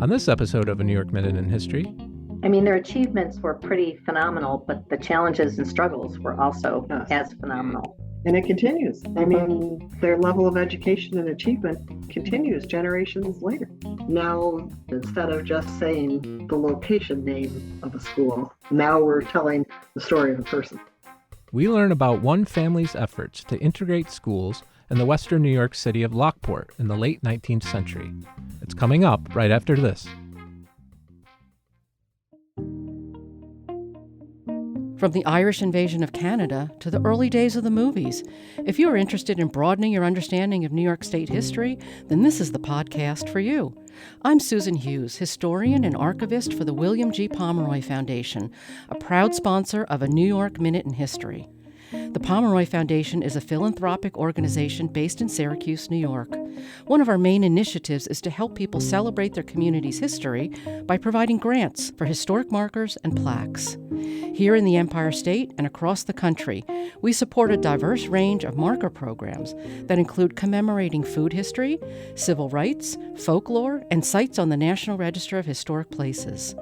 On this episode of A New York Minute in History, I mean, their achievements were pretty phenomenal, but the challenges and struggles were also as phenomenal. And it continues. I mean, their level of education and achievement continues generations later. Now, instead of just saying the location name of a school, now we're telling the story of a person. we learn about one family's efforts to integrate schools in the western New York city of Lockport in the late 19th century. It's coming up right after this. From the Irish invasion of Canada to the early days of the movies. If you are interested in broadening your understanding of New York State history, then this is the podcast for you. I'm Susan Hughes, historian and archivist for the William G. Pomeroy Foundation, a proud sponsor of A New York Minute in History. The Pomeroy Foundation is a philanthropic organization based in Syracuse, New York. One of our main initiatives is to help people celebrate their community's history by providing grants for historic markers and plaques. Here in the Empire State and across the country, we support a diverse range of marker programs that include commemorating food history, civil rights, folklore, and sites on the National Register of Historic Places.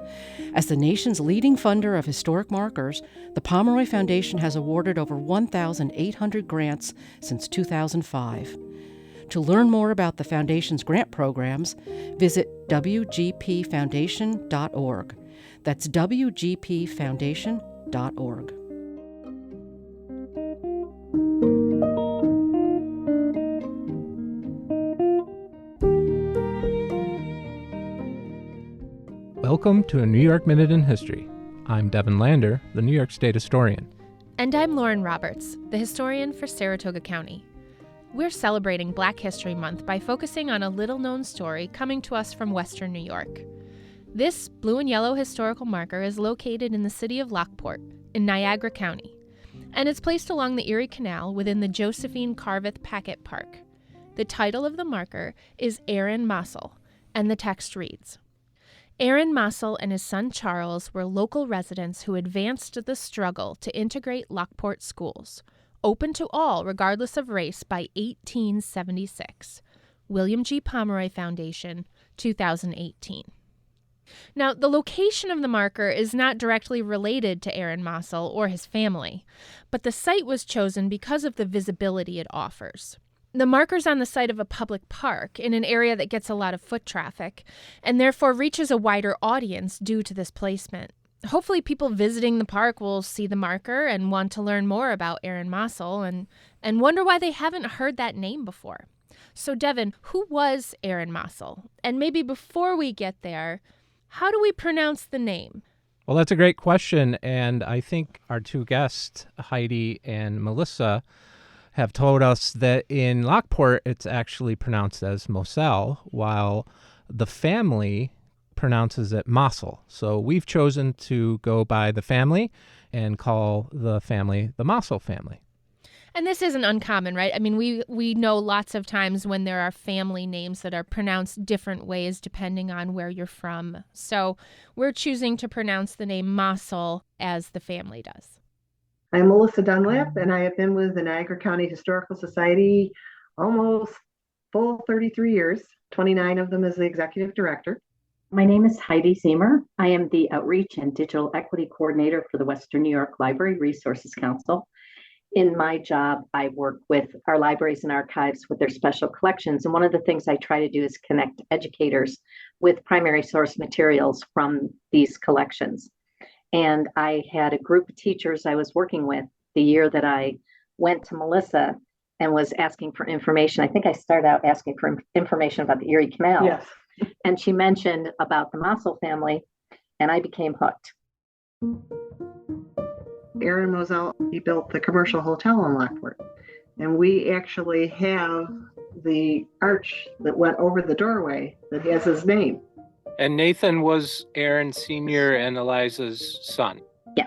As the nation's leading funder of historic markers, the Pomeroy Foundation has awarded over 1,800 grants since 2005. To learn more about the Foundation's grant programs, visit wgpfoundation.org. That's wgpfoundation.org. Welcome to A New York Minute in History. I'm Devin Lander, the New York State historian. And I'm Lauren Roberts, the historian for Saratoga County. We're celebrating Black History Month by focusing on a little-known story coming to us from Western New York. This blue and yellow historical marker is located in the city of Lockport in Niagara County, and it's placed along the Erie Canal within the Josephine Carveth Packet Park. The title of the marker is Aaron Mossell, and the text reads, Aaron Mossell and his son Charles were local residents who advanced the struggle to integrate Lockport schools, open to all regardless of race by 1876. William G. Pomeroy Foundation, 2018. Now, the location of the marker is not directly related to Aaron Mossell or his family, but the site was chosen because of the visibility it offers. The marker's on the site of a public park in an area that gets a lot of foot traffic and therefore reaches a wider audience due to this placement. Hopefully people visiting the park will see the marker and want to learn more about Aaron Mossell and wonder why they haven't heard that name before. So Devin, who was Aaron Mossell? And maybe before we get there, how do we pronounce the name? Well, that's a great question, and I think our two guests, Heidi and Melissa, have told us that in Lockport it's actually pronounced as Mossell, while the family pronounces it Mossell. So we've chosen to go by the family and call the family the Mossell family. And this isn't uncommon, right? I mean, we know lots of times when there are family names that are pronounced different ways depending on where you're from. So we're choosing to pronounce the name Mossell as the family does. I'm Melissa Dunlap, and I have been with the Niagara County Historical Society almost full 33 years, 29 of them as the executive director. My name is Heidi Ziemer. I am the Outreach and Digital Equity Coordinator for the Western New York Library Resources Council. In my job, I work with our libraries and archives with their special collections, and one of the things I try to do is connect educators with primary source materials from these collections. And I had a group of teachers I was working with the year that I went to Melissa and was asking for information. I think I started out asking for information about the Erie Canal. Yes. And she mentioned about the Mossell family, and I became hooked. Aaron Mossell, he built the commercial hotel in Lockport. And we actually have the arch that went over the doorway that has his name. And Nathan was Aaron Sr. and Eliza's son.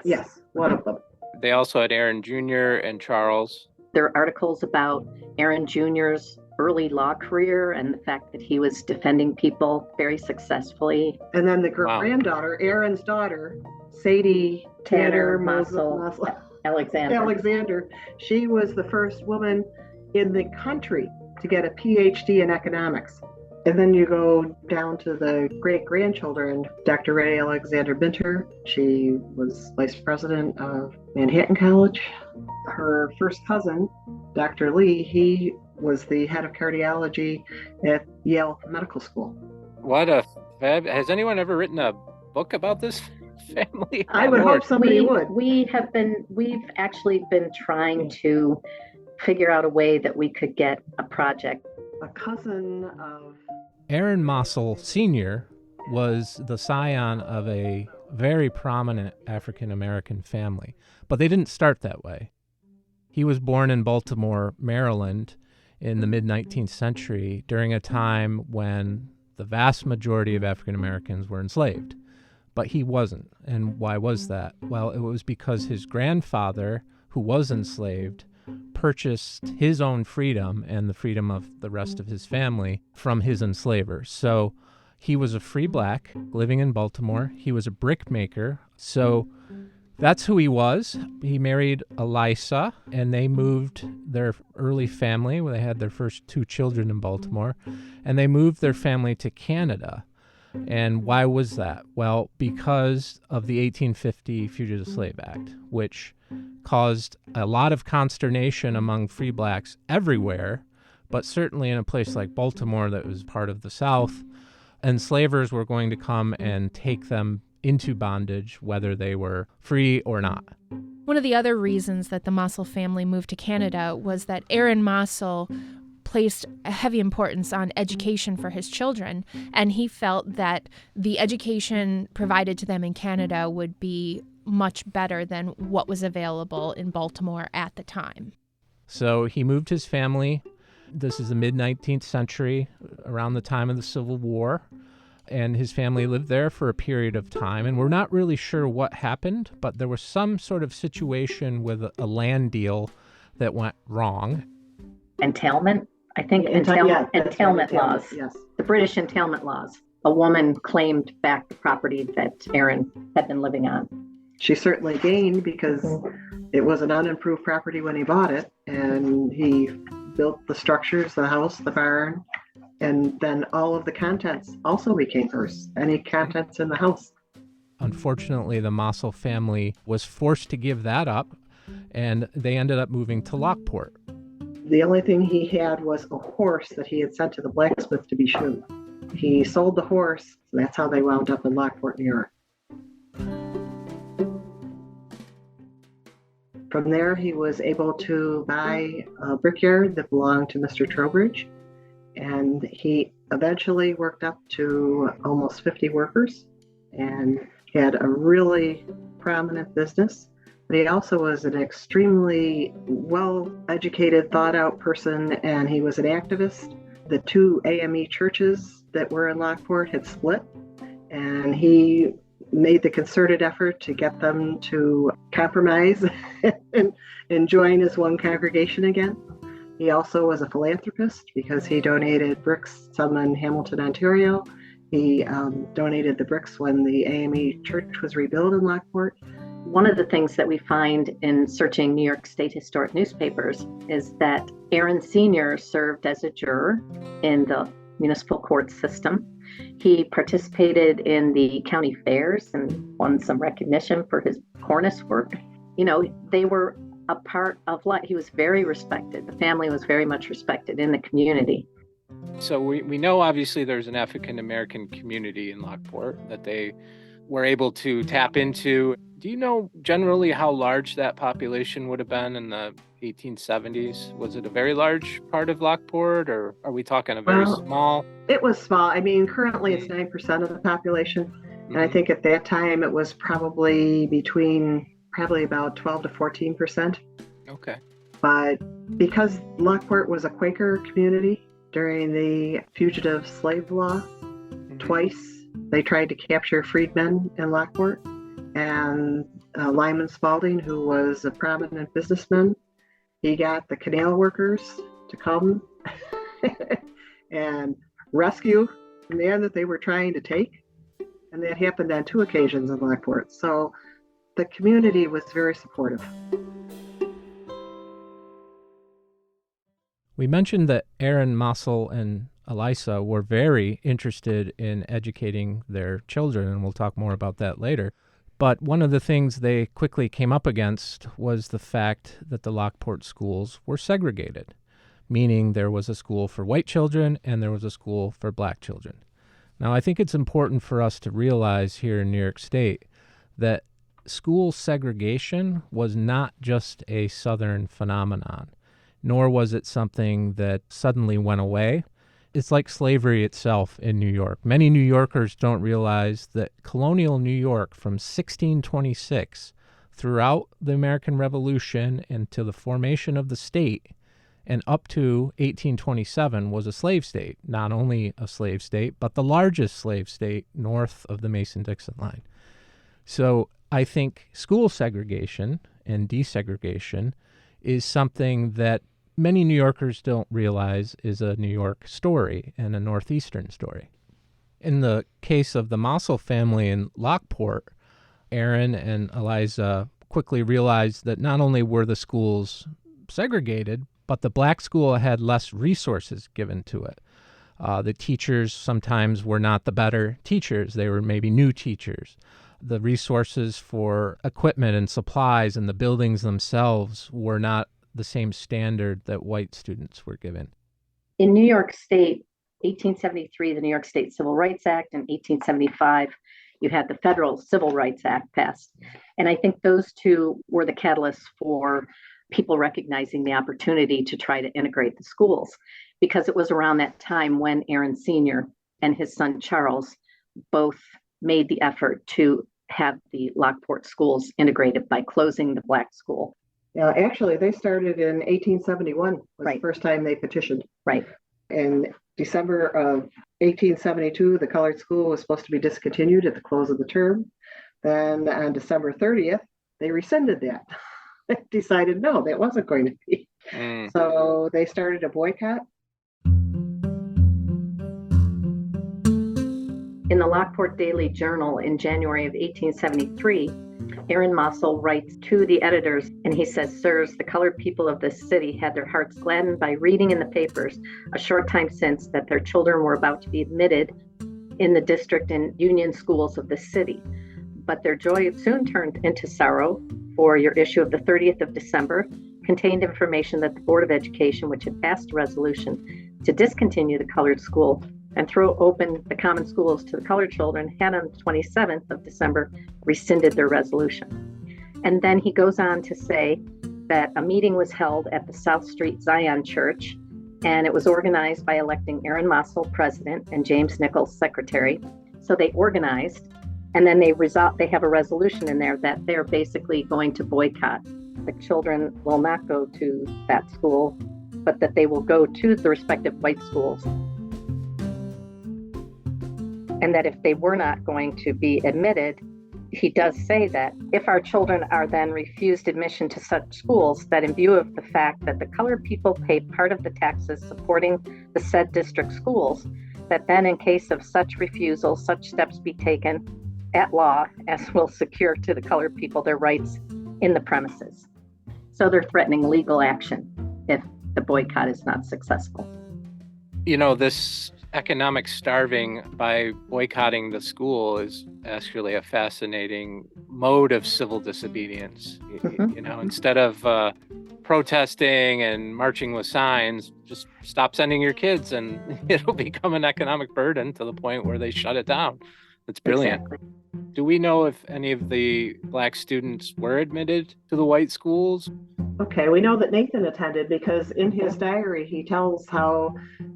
Yes, one of them. They also had Aaron Jr. and Charles. There are articles about Aaron Jr.'s early law career and the fact that he was defending people very successfully. And then the granddaughter, Aaron's daughter, Sadie Tanner Mossell Alexander, she was the first woman in the country to get a PhD in economics. And then you go down to the great-grandchildren, Dr. Ray Alexander Binter. She was vice president of Manhattan College. Her first cousin, Dr. Lee, he was the head of cardiology at Yale Medical School. Has anyone ever written a book about this family? I would hope somebody would. We've actually been trying to figure out a way that we could get a project. A cousin of Aaron Mossell Sr. was the scion of a very prominent African-American family, but they didn't start that way. He was born in Baltimore, Maryland in the mid-19th century during a time when the vast majority of African-Americans were enslaved. But he wasn't. And why was that? Well, it was because his grandfather, who was enslaved, purchased his own freedom and the freedom of the rest of his family from his enslavers. So he was a free black living in Baltimore. He was a brick maker. So that's who he was. He married Elisa, and they moved their early family, where they had their first 2 children in Baltimore, and they moved their family to Canada. And why was that? Well, because of the 1850 Fugitive Slave Act, which caused a lot of consternation among free blacks everywhere, but certainly in a place like Baltimore that was part of the South, enslavers were going to come and take them into bondage, whether they were free or not. One of the other reasons that the Mossell family moved to Canada was that Aaron Mossell placed a heavy importance on education for his children, and he felt that the education provided to them in Canada would be much better than what was available in Baltimore at the time. So he moved his family. This is the mid-19th century, around the time of the Civil War, and his family lived there for a period of time. And we're not really sure what happened, but there was some sort of situation with a land deal that went wrong. Entailment, I think, entailment laws. Yes. The British entailment laws. A woman claimed back the property that Aaron had been living on. She certainly gained because it was an unimproved property when he bought it, and he built the structures, the house, the barn, and then all of the contents also became hers. Any contents in the house. Unfortunately, the Mossell family was forced to give that up, and they ended up moving to Lockport. The only thing he had was a horse that he had sent to the blacksmith to be shoed. He sold the horse, so that's how they wound up in Lockport, New York. From there, he was able to buy a brickyard that belonged to Mr. Trowbridge, and he eventually worked up to almost 50 workers and had a really prominent business. But he also was an extremely well-educated, thought-out person, and he was an activist. The 2 AME churches that were in Lockport had split, and he made the concerted effort to get them to compromise and join as one congregation again. He also was a philanthropist because he donated bricks, some in Hamilton, Ontario. He donated the bricks when the AME church was rebuilt in Lockport. One of the things that we find in searching New York State historic newspapers is that Aaron Sr. served as a juror in the municipal court system. He participated in the county fairs and won some recognition for his cornice work. You know, they were a part of life. He was very respected. The family was very much respected in the community. So we know obviously there's an African-American community in Lockport that they were able to tap into. Do you know generally how large that population would have been in the 1870s? Was it a very large part of Lockport, or are we talking a very small? It was small. I mean, currently it's 9% of the population. And I think at that time it was probably about 12 to 14%. Okay. But because Lockport was a Quaker community during the fugitive slave law, twice they tried to capture freedmen in Lockport. And Lyman Spalding, who was a prominent businessman, he got the canal workers to come and rescue the man that they were trying to take. And that happened on 2 occasions in Lockport. So the community was very supportive. We mentioned that Aaron Mossell and Eliza were very interested in educating their children, and we'll talk more about that later. But one of the things they quickly came up against was the fact that the Lockport schools were segregated, meaning there was a school for white children and there was a school for black children. Now, I think it's important for us to realize here in New York State that school segregation was not just a Southern phenomenon, nor was it something that suddenly went away. It's like slavery itself in New York. Many New Yorkers don't realize that colonial New York from 1626 throughout the American Revolution and to the formation of the state and up to 1827 was a slave state, not only a slave state, but the largest slave state north of the Mason-Dixon line. So I think school segregation and desegregation is something that many New Yorkers don't realize is a New York story and a Northeastern story. In the case of the Mossell family in Lockport, Aaron and Eliza quickly realized that not only were the schools segregated, but the black school had less resources given to it. The teachers sometimes were not the better teachers. They were maybe new teachers. The resources for equipment and supplies and the buildings themselves were not the same standard that white students were given. In New York State, 1873, the New York State Civil Rights Act, and 1875, you had the Federal Civil Rights Act passed. And I think those two were the catalysts for people recognizing the opportunity to try to integrate the schools, because it was around that time when Aaron Sr. and his son Charles both made the effort to have the Lockport schools integrated by closing the black school. Actually, they started in 1871, was Right. the first time they petitioned. Right. In December of 1872, the colored school was supposed to be discontinued at the close of the term. Then on December 30th, they rescinded that. They decided, no, that wasn't going to be. So they started a boycott. In the Lockport Daily Journal in January of 1873, Aaron Mossell writes to the editors, and he says, "Sirs, the colored people of this city had their hearts gladdened by reading in the papers a short time since that their children were about to be admitted in the district and union schools of the city. But their joy soon turned into sorrow, for your issue of the 30th of December contained information that the Board of Education, which had passed a resolution to discontinue the colored school and throw open the common schools to the colored children, had on the 27th of December rescinded their resolution." And then he goes on to say that a meeting was held at the South Street Zion Church, and it was organized by electing Aaron Mossell president and James Nichols secretary. So they organized, and then they have a resolution in there that they're basically going to boycott. The children will not go to that school, but that they will go to the respective white schools. And that if they were not going to be admitted, he does say that if our children are then refused admission to such schools, that in view of the fact that the colored people pay part of the taxes supporting the said district schools, that then in case of such refusal, such steps be taken at law as will secure to the colored people their rights in the premises. So they're threatening legal action if the boycott is not successful. You know, this economic starving by boycotting the school is actually a fascinating mode of civil disobedience. You know, instead of protesting and marching with signs, just stop sending your kids and it'll become an economic burden to the point where they shut it down. It's brilliant. Exactly. Do we know if any of the black students were admitted to the white schools? Okay, we know that Nathan attended because in his diary, he tells how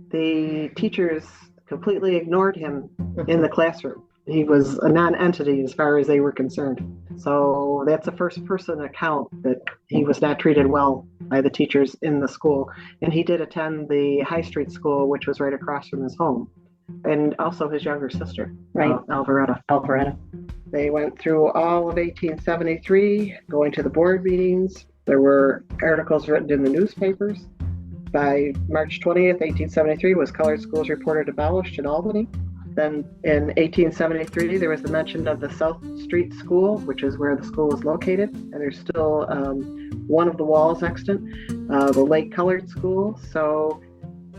the teachers completely ignored him in the classroom. He was a non-entity as far as they were concerned. So that's a first-person account that he was not treated well by the teachers in the school. And he did attend the High Street School, which was right across from his home, and also his younger sister, Right. Alpharetta. They went through all of 1873, going to the board meetings. There were articles written in the newspapers. By March 20th, 1873, was colored schools reported abolished in Albany. Then in 1873, there was the mention of the South Street School, which is where the school was located. And there's still one of the walls extant, the Lake Colored School. So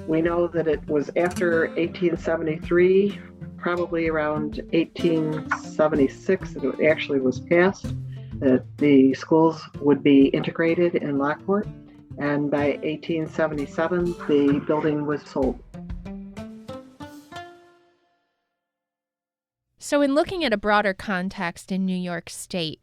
We know that it was after 1873, probably around 1876, that it actually was passed that the schools would be integrated in Lockport. And by 1877, the building was sold. So in looking at a broader context in New York State,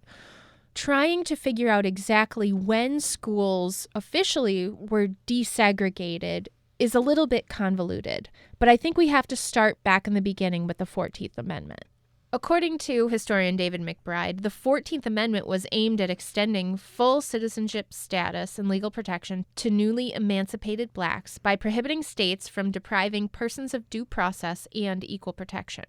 trying to figure out exactly when schools officially were desegregated is a little bit convoluted, but I think we have to start back in the beginning with the 14th Amendment. According to historian David McBride, the 14th Amendment was aimed at extending full citizenship status and legal protection to newly emancipated blacks by prohibiting states from depriving persons of due process and equal protection.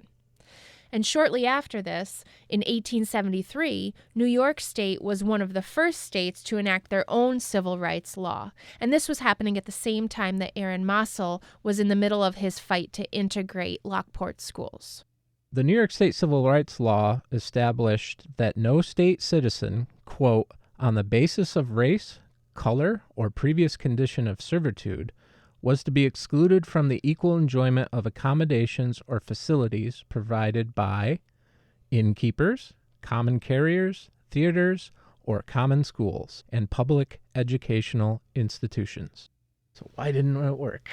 And shortly after this, in 1873, New York State was one of the first states to enact their own civil rights law. And this was happening at the same time that Aaron Mossell was in the middle of his fight to integrate Lockport schools. The New York State Civil Rights Law established that no state citizen, quote, on the basis of race, color, or previous condition of servitude, was to be excluded from the equal enjoyment of accommodations or facilities provided by innkeepers, common carriers, theaters, or common schools, and public educational institutions. So why didn't it work?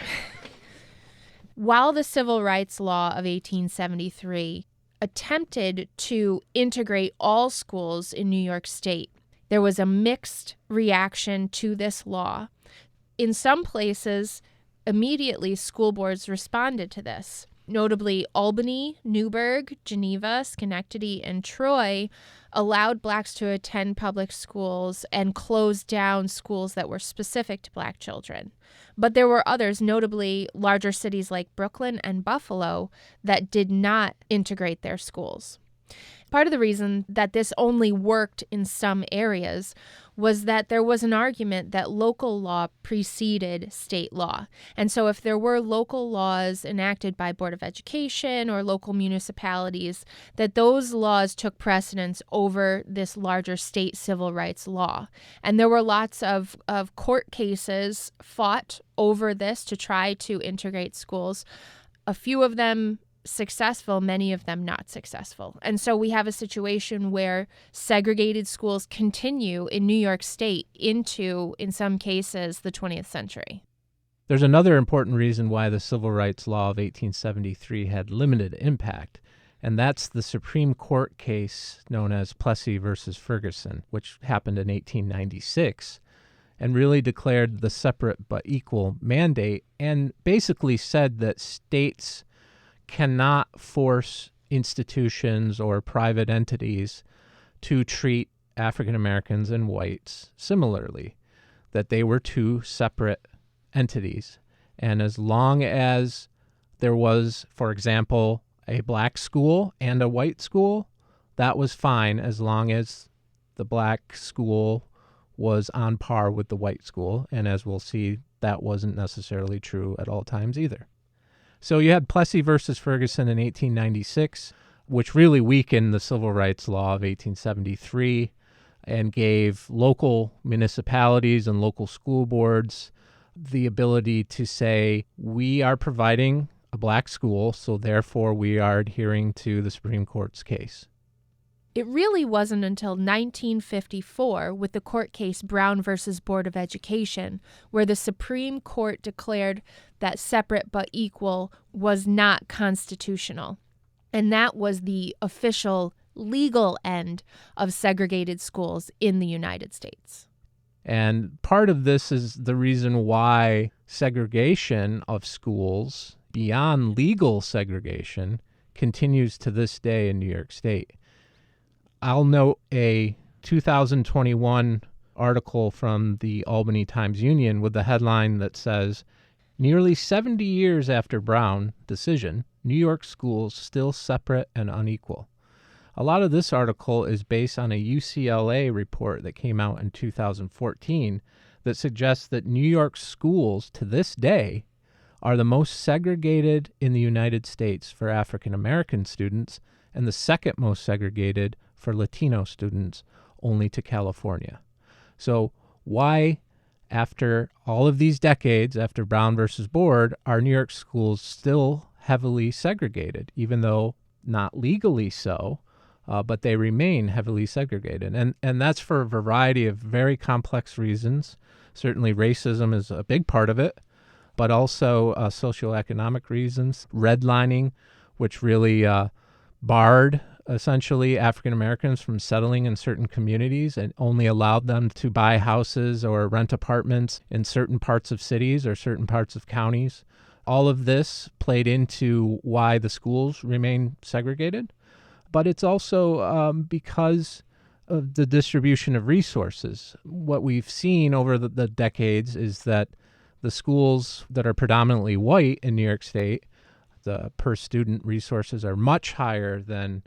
While the Civil Rights Law of 1873 attempted to integrate all schools in New York State, there was a mixed reaction to this law. In some places, immediately school boards responded to this. Notably, Albany, Newburgh, Geneva, Schenectady, and Troy allowed blacks to attend public schools and closed down schools that were specific to black children. But there were others, notably larger cities like Brooklyn and Buffalo, that did not integrate their schools. Part of the reason that this only worked in some areas was that there was an argument that local law preceded state law. And so if there were local laws enacted by Board of Education or local municipalities, that those laws took precedence over this larger state civil rights law. And there were lots of court cases fought over this to try to integrate schools. A few of them successful, many of them not successful. And so we have a situation where segregated schools continue in New York State into, in some cases, the 20th century. There's another important reason why the Civil Rights Law of 1873 had limited impact, and that's the Supreme Court case known as Plessy versus Ferguson, which happened in 1896, and really declared the separate but equal mandate and basically said that states cannot force institutions or private entities to treat African Americans and whites similarly, that they were two separate entities. And as long as there was, for example, a black school and a white school, that was fine as long as the black school was on par with the white school. And as we'll see, that wasn't necessarily true at all times either. So you had Plessy versus Ferguson in 1896, which really weakened the Civil Rights Law of 1873 and gave local municipalities and local school boards the ability to say, we are providing a black school, so therefore we are adhering to the Supreme Court's case. It really wasn't until 1954, with the court case Brown versus Board of Education, where the Supreme Court declared that separate but equal was not constitutional. And that was the official legal end of segregated schools in the United States. And part of this is the reason why segregation of schools beyond legal segregation continues to this day in New York State. I'll note a 2021 article from the Albany Times-Union with the headline that says, nearly 70 years after Brown decision, New York schools still separate and unequal. A lot of this article is based on a UCLA report that came out in 2014 that suggests that New York schools to this day are the most segregated in the United States for African American students and the second most segregated for Latino students, only to California. So why after all of these decades, after Brown versus Board, our New York schools still heavily segregated, even though not legally so, but they remain heavily segregated. And that's for a variety of very complex reasons. Certainly racism is a big part of it, but also socioeconomic reasons, redlining, which really barred essentially African Americans from settling in certain communities and only allowed them to buy houses or rent apartments in certain parts of cities or certain parts of counties. All of this played into why the schools remain segregated, but it's also because of the distribution of resources. What we've seen over the decades is that the schools that are predominantly white in New York State, the per student resources are much higher than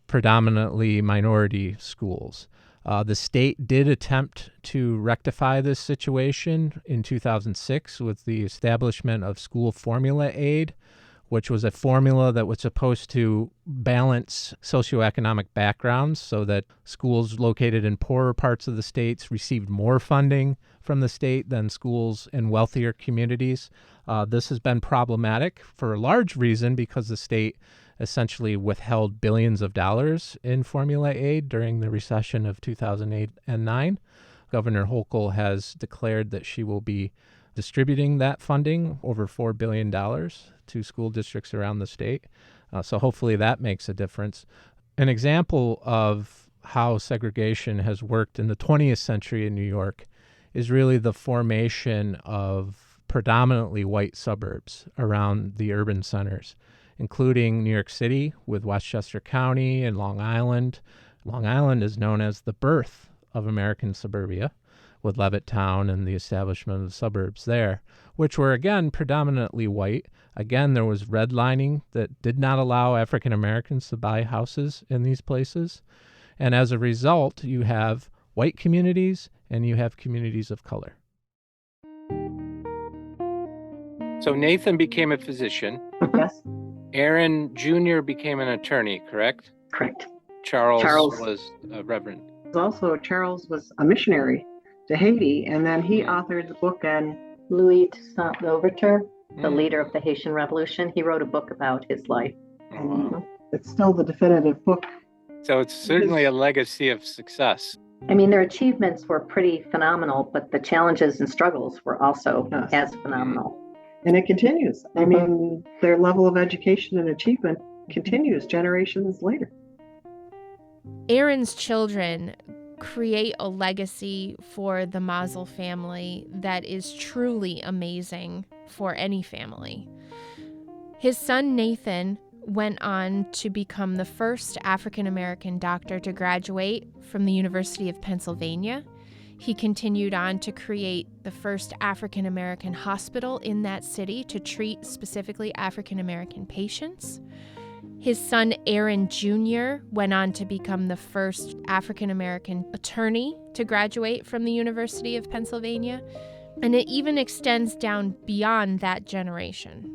predominantly minority schools. The state did attempt to rectify this situation in 2006 with the establishment of school formula aid, which was a formula that was supposed to balance socioeconomic backgrounds so that schools located in poorer parts of the states received more funding from the state than schools in wealthier communities. This has been problematic for a large reason because the state essentially withheld billions of dollars in formula aid during the recession of 2008 and 9. Governor Hochul has declared that she will be distributing that funding, over $4 billion, to school districts around the state. So hopefully that makes a difference. An example of how segregation has worked in the 20th century in New York is really the formation of predominantly white suburbs around the urban centers, including New York City with Westchester County and Long Island. Long Island is known as the birth of American suburbia, with Levittown and the establishment of the suburbs there, which were, again, predominantly white. Again, there was redlining that did not allow African Americans to buy houses in these places. And as a result, you have white communities and you have communities of color. So Nathan became a physician. Yes, Aaron Jr. became an attorney, correct? correct. Charles was a reverend. Also, Charles was a missionary to Haiti, and then he authored the book on Louis Toussaint Louverture, the leader of the Haitian Revolution. He wrote a book about his life. Oh, wow. It's still the definitive book. So it's certainly a legacy of success. I mean, their achievements were pretty phenomenal, but the challenges and struggles were also as phenomenal. And it continues. I mean, their level of education and achievement continues generations later. Aaron's children create a legacy for the Mossell family that is truly amazing for any family. His son Nathan went on to become the first African American doctor to graduate from the University of Pennsylvania. He continued on to create the first African American hospital in that city to treat specifically African American patients. His son Aaron Jr. went on to become the first African American attorney to graduate from the University of Pennsylvania, and it even extends down beyond that generation.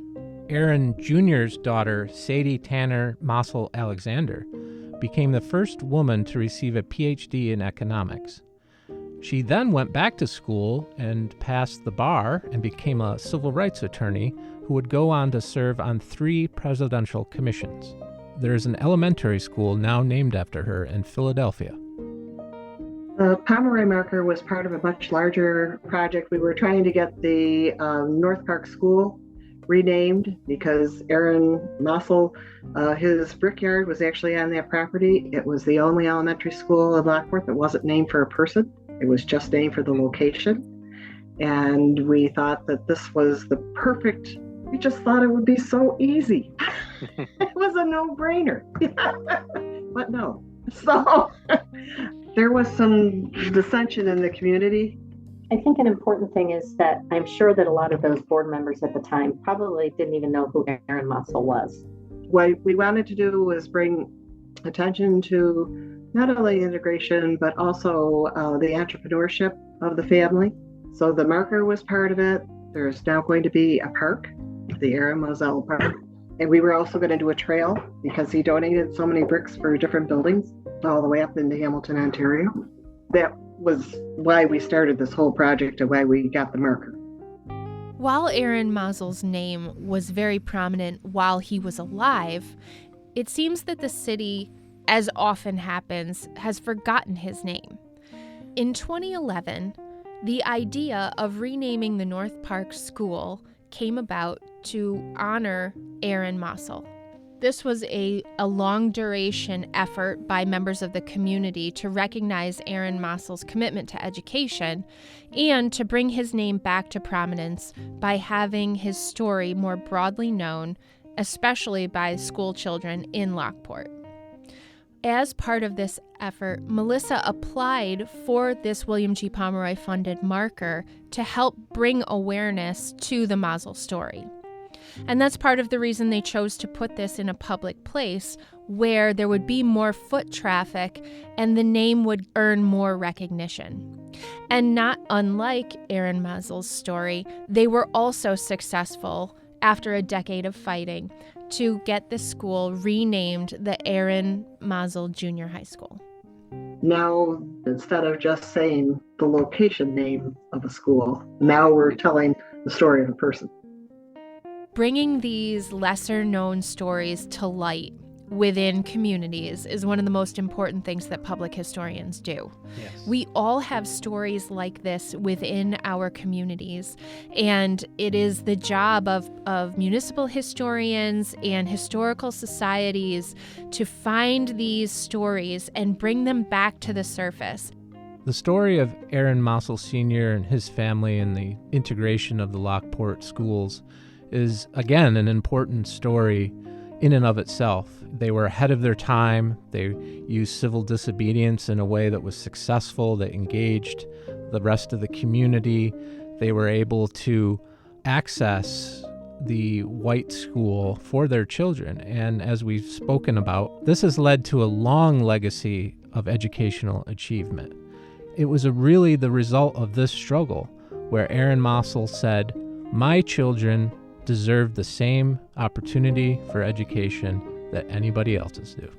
Aaron Jr.'s daughter, Sadie Tanner Mossell Alexander, became the first woman to receive a PhD in economics. She then went back to school and passed the bar and became a civil rights attorney who would go on to serve on 3 presidential commissions. There is an elementary school now named after her in Philadelphia. The Pomeroy marker was part of a much larger project. We were trying to get the North Park School renamed because Aaron Mossell, his brickyard was actually on that property. It was the only elementary school in Lockport that wasn't named for a person. It was just named for the location. And we thought that this was the perfect, we just thought it would be so easy. It was a no-brainer. But no. So there was some dissension in the community. I think an important thing is that I'm sure that a lot of those board members at the time probably didn't even know who Aaron Mossell was. What we wanted to do was bring attention to not only integration, but also the entrepreneurship of the family. So the marker was part of it. There's now going to be a park, the Aaron Mossell Park. And we were also going to do a trail because he donated so many bricks for different buildings all the way up into Hamilton, Ontario. That was why we started this whole project and why we got the marker. While Aaron Mossell's name was very prominent while he was alive, it seems that the city, as often happens, has forgotten his name. In 2011, the idea of renaming the North Park School came about to honor Aaron Mossell. This was a long-duration effort by members of the community to recognize Aaron Mossell's commitment to education and to bring his name back to prominence by having his story more broadly known, especially by school children in Lockport. As part of this effort, Melissa applied for this William G. Pomeroy funded marker to help bring awareness to the Mossell story. And that's part of the reason they chose to put this in a public place where there would be more foot traffic and the name would earn more recognition. And not unlike Aaron Mossell's story, they were also successful after a decade of fighting to get the school renamed the Aaron Mossell Junior High School. Now, instead of just saying the location name of a school, now we're telling the story of a person. Bringing these lesser-known stories to light within communities is one of the most important things that public historians do. Yes. We all have stories like this within our communities, and it is the job of municipal historians and historical societies to find these stories and bring them back to the surface. The story of Aaron Mossell Sr. and his family and the integration of the Lockport schools is, again, an important story in and of itself. They were ahead of their time. They used civil disobedience in a way that was successful, that engaged the rest of the community. They were able to access the white school for their children. And as we've spoken about, this has led to a long legacy of educational achievement. It was really the result of this struggle where Aaron Mossell said, "My children deserve the same opportunity for education that anybody else's do."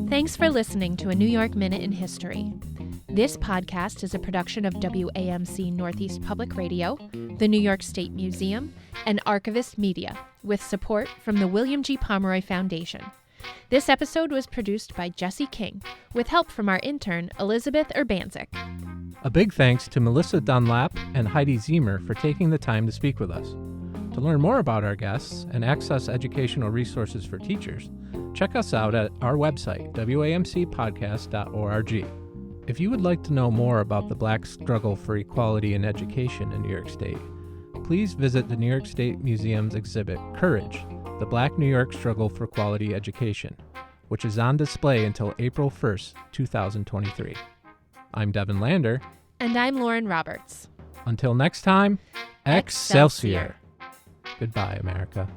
Thanks for listening to A New York Minute in History. This podcast is a production of WAMC Northeast Public Radio, the New York State Museum, and Archivist Media, with support from the William G. Pomeroy Foundation. This episode was produced by Jesse King, with help from our intern, Elizabeth Urbanzik. A big thanks to Melissa Dunlap and Heidi Ziemer for taking the time to speak with us. To learn more about our guests and access educational resources for teachers, check us out at our website, wamcpodcast.org. If you would like to know more about the Black struggle for equality in education in New York State, please visit the New York State Museum's exhibit, Courage, the Black New York Struggle for Quality Education, which is on display until April 1st, 2023. I'm Devin Lander. And I'm Lauren Roberts. Until next time, Excelsior. Goodbye, America.